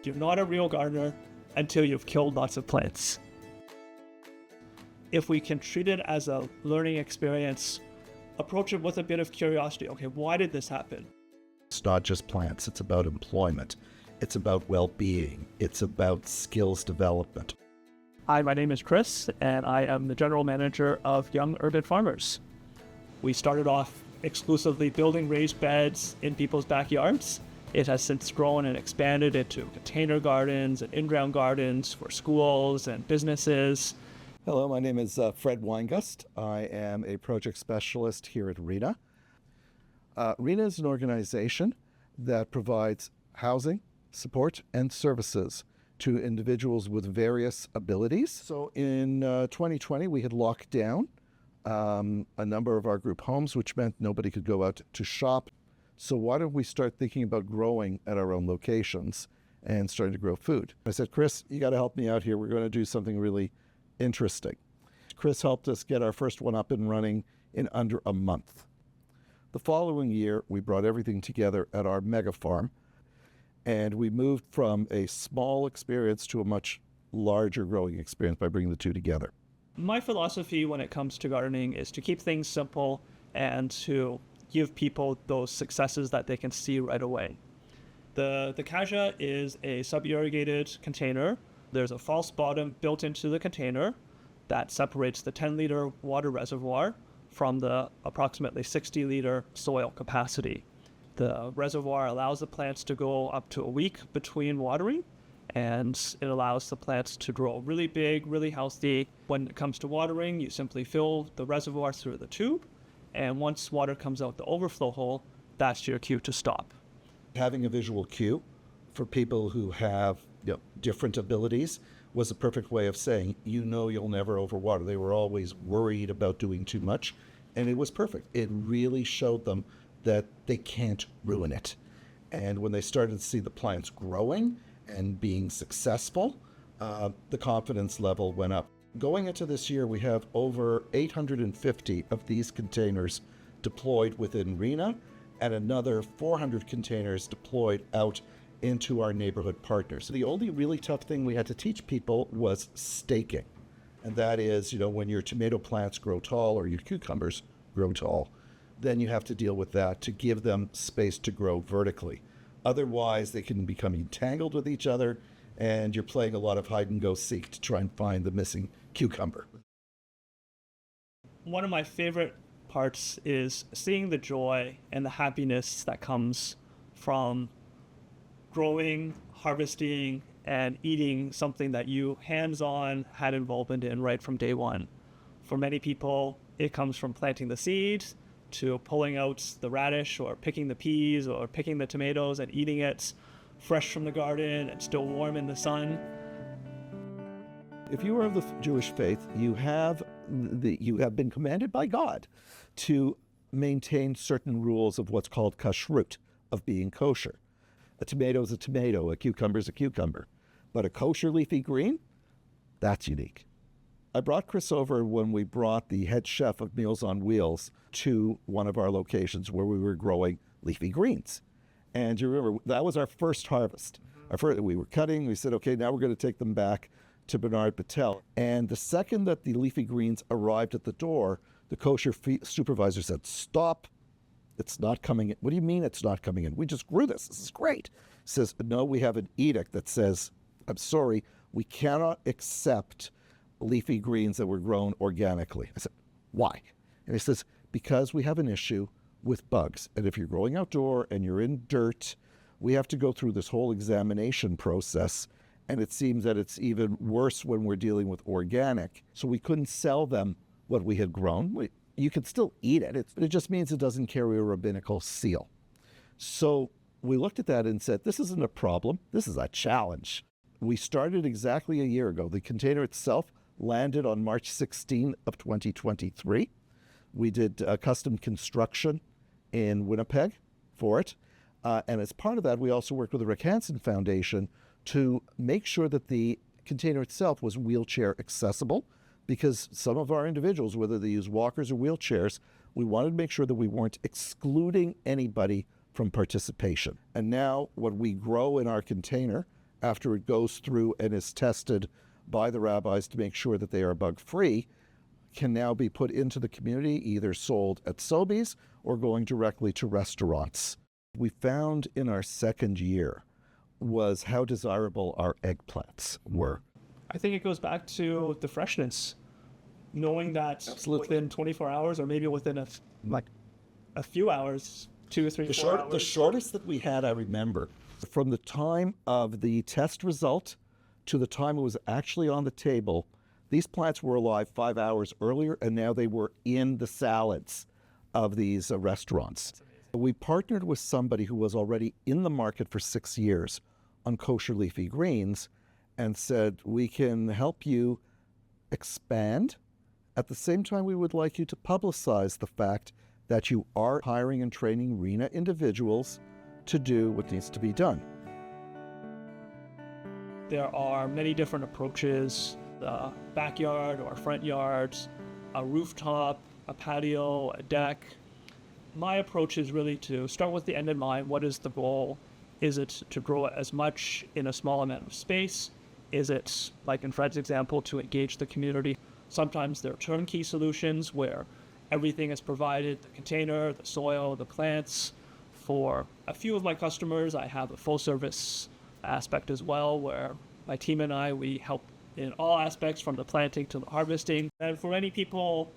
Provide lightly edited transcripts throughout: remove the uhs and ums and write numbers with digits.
You're not a real gardener until you've killed lots of plants. If we can treat it as a learning experience, approach it with a bit of curiosity. Okay, why did this happen? It's not just plants, it's about employment. It's about well-being. It's about skills development. Hi, my name is Chris, and I am the general manager of Young Urban Farmers. We started off exclusively building raised beds in people's backyards. It has since grown and expanded into container gardens and in-ground gardens for schools and businesses. Hello, my name is Fred Winegust. I am a project specialist here at Reena. Reena is an organization that provides housing, support, and services to individuals with various abilities. So in 2020, we had locked down a number of our group homes, which meant nobody could go out to shop. So why don't we start thinking about growing at our own locations and starting to grow food? I said, Chris, you got to help me out here. We're going to do something really interesting. Chris helped us get our first one up and running in under a month. The following year, we brought everything together at our mega farm, and we moved from a small experience to a much larger growing experience by bringing the two together. My philosophy when it comes to gardening is to keep things simple and to give people those successes that they can see right away. The Kaja is a sub-irrigated container. There's a false bottom built into the container that separates the 10-liter water reservoir from the approximately 60-liter soil capacity. The reservoir allows the plants to go up to a week between watering, and it allows the plants to grow really big, really healthy. When it comes to watering, you simply fill the reservoir through the tube, and once water comes out the overflow hole, that's your cue to stop. Having a visual cue for people who have different abilities was a perfect way of saying, you'll never overwater. They were always worried about doing too much, and it was perfect. It really showed them that they can't ruin it. And when they started to see the plants growing and being successful, the confidence level went up. Going into this year, we have over 850 of these containers deployed within Reena and another 400 containers deployed out into our neighborhood partners. The only really tough thing we had to teach people was staking. And that is, when your tomato plants grow tall or your cucumbers grow tall, then you have to deal with that to give them space to grow vertically. Otherwise, they can become entangled with each other, and you're playing a lot of hide and go seek to try and find the missing cucumber. One of my favorite parts is seeing the joy and the happiness that comes from growing, harvesting, and eating something that you hands-on had involvement in right from day one. For many people, it comes from planting the seeds to pulling out the radish or picking the peas or picking the tomatoes and eating it fresh from the garden and still warm in the sun. If you are of the Jewish faith, you have been commanded by God to maintain certain rules of what's called kashrut, of being kosher. A tomato is a tomato, a cucumber is a cucumber. But a kosher leafy green, that's unique. I brought Chris over when we brought the head chef of Meals on Wheels to one of our locations where we were growing leafy greens. And you remember, that was our first harvest. We were cutting, we said, okay, now we're going to take them back to Bernard Patel. And the second that the leafy greens arrived at the door, the kosher supervisor said, stop, it's not coming in. What do you mean it's not coming in? We just grew this. This is great. He says, no, we have an edict that says, I'm sorry, we cannot accept leafy greens that were grown organically. I said, why? And he says, because we have an issue with bugs. And if you're growing outdoor and you're in dirt, we have to go through this whole examination process. And it seems that it's even worse when we're dealing with organic. So we couldn't sell them what we had grown. You can still eat it. It just means it doesn't carry a rabbinical seal. So we looked at that and said, this isn't a problem. This is a challenge. We started exactly a year ago. The container itself landed on March 16 of 2023. We did custom construction in Winnipeg for it. And as part of that, we also worked with the Rick Hansen Foundation to make sure that the container itself was wheelchair accessible, because some of our individuals, whether they use walkers or wheelchairs, we wanted to make sure that we weren't excluding anybody from participation. And now what we grow in our container after it goes through and is tested by the rabbis to make sure that they are bug-free, can now be put into the community, either sold at Sobeys or going directly to restaurants. We found in our second year was how desirable our eggplants were. I think it goes back to the freshness, knowing that within 24 hours or maybe within a few hours, 2, 3, 4 hours. The shortest that we had, I remember, from the time of the test result to the time it was actually on the table, these plants were alive 5 hours earlier, and now they were in the salads of these restaurants. We partnered with somebody who was already in the market for 6 years on kosher leafy greens and said, we can help you expand. At the same time, we would like you to publicize the fact that you are hiring and training Reena individuals to do what needs to be done. There are many different approaches, the backyard or front yards, a rooftop, a patio, a deck. My approach is really to start with the end in mind. What is the goal? Is it to grow as much in a small amount of space? Is it, like in Fred's example, to engage the community? Sometimes there are turnkey solutions where everything is provided, the container, the soil, the plants. For a few of my customers, I have a full service aspect as well, where my team and I, we help in all aspects from the planting to the harvesting. And for many people,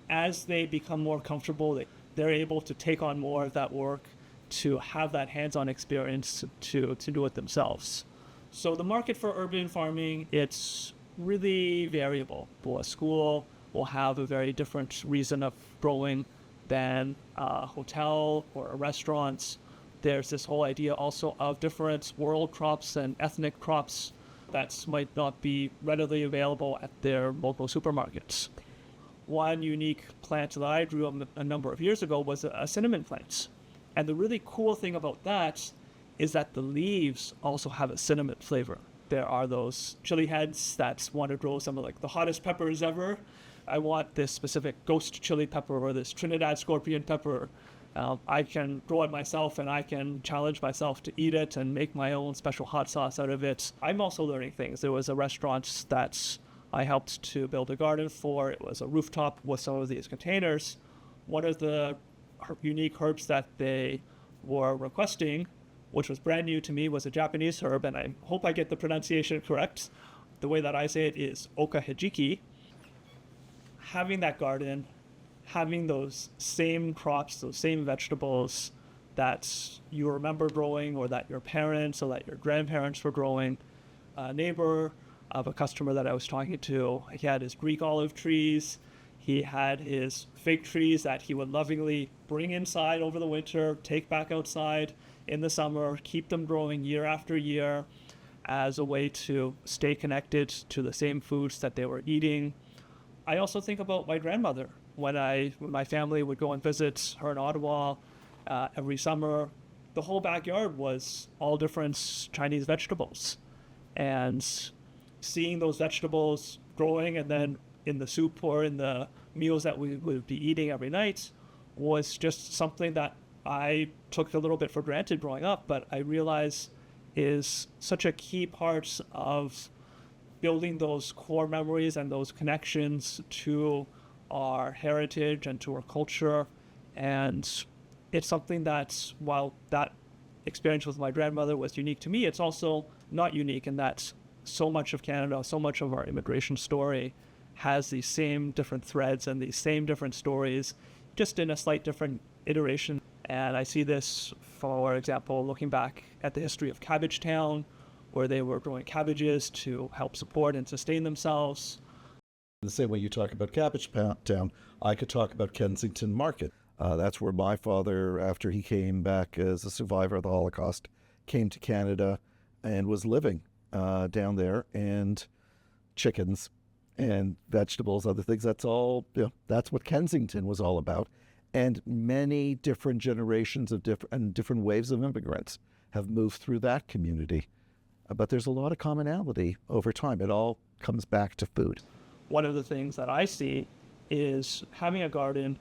as they become more comfortable, they're able to take on more of that work, to have that hands-on experience to do it themselves. So the market for urban farming, it's really variable. A school will have a very different reason of growing than a hotel or a restaurant. There's this whole idea also of different world crops and ethnic crops that might not be readily available at their local supermarkets. One unique plant that I grew a number of years ago was a cinnamon plant. And the really cool thing about that is that the leaves also have a cinnamon flavor. There are those chili heads that want to grow some of the hottest peppers ever. I want this specific ghost chili pepper or this Trinidad scorpion pepper. I can grow it myself, and I can challenge myself to eat it and make my own special hot sauce out of it. I'm also learning things. There was a restaurant that I helped to build a garden for. It was a rooftop with some of these containers. One of the unique herbs that they were requesting, which was brand new to me, was a Japanese herb, and I hope I get the pronunciation correct. The way that I say it is okahijiki. Having that garden, having those same crops, those same vegetables that you remember growing, or that your parents or that your grandparents were growing. A neighbor of a customer that I was talking to, he had his Greek olive trees. He had his fig trees that he would lovingly bring inside over the winter, take back outside in the summer, keep them growing year after year as a way to stay connected to the same foods that they were eating. I also think about my grandmother. When my family would go and visit her in Ottawa every summer, the whole backyard was all different Chinese vegetables. And seeing those vegetables growing and then in the soup or in the meals that we would be eating every night was just something that I took a little bit for granted growing up, but I realize is such a key part of building those core memories and those connections to our heritage and to our culture. And it's something that, while that experience with my grandmother was unique to me, it's also not unique in that so much of Canada, so much of our immigration story has these same different threads and these same different stories, just in a slight different iteration. And I see this, for example, looking back at the history of Cabbage Town, where they were growing cabbages to help support and sustain themselves. The same way you talk about Cabbage Town, I could talk about Kensington Market. That's where my father, after he came back as a survivor of the Holocaust, came to Canada and was living down there, and chickens and vegetables, other things. That's all, that's what Kensington was all about. And many different generations of different waves of immigrants have moved through that community. But there's a lot of commonality over time. It all comes back to food. One of the things that I see is having a garden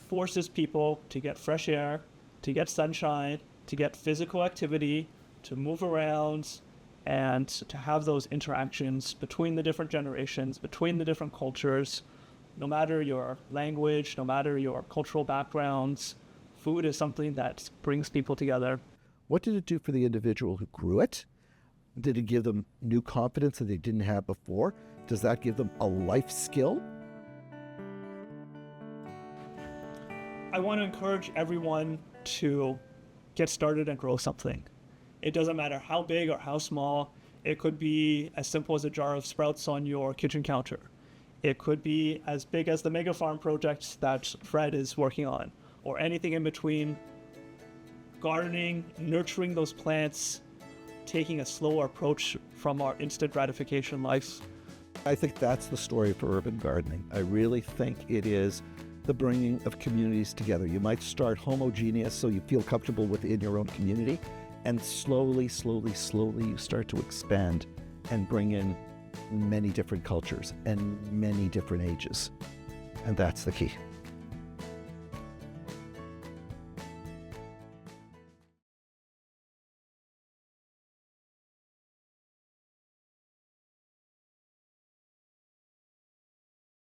forces people to get fresh air, to get sunshine, to get physical activity, to move around, and to have those interactions between the different generations, between the different cultures, no matter your language, no matter your cultural backgrounds. Food is something that brings people together. What did it do for the individual who grew it? Did it give them new confidence that they didn't have before? Does that give them a life skill? I want to encourage everyone to get started and grow something. It doesn't matter how big or how small. It could be as simple as a jar of sprouts on your kitchen counter. It could be as big as the mega farm project that Fred is working on, or anything in between. Gardening, nurturing those plants, taking a slower approach from our instant gratification life. I think that's the story for urban gardening. I really think it is the bringing of communities together. You might start homogeneous so you feel comfortable within your own community, and slowly you start to expand and bring in many different cultures and many different ages. And that's the key.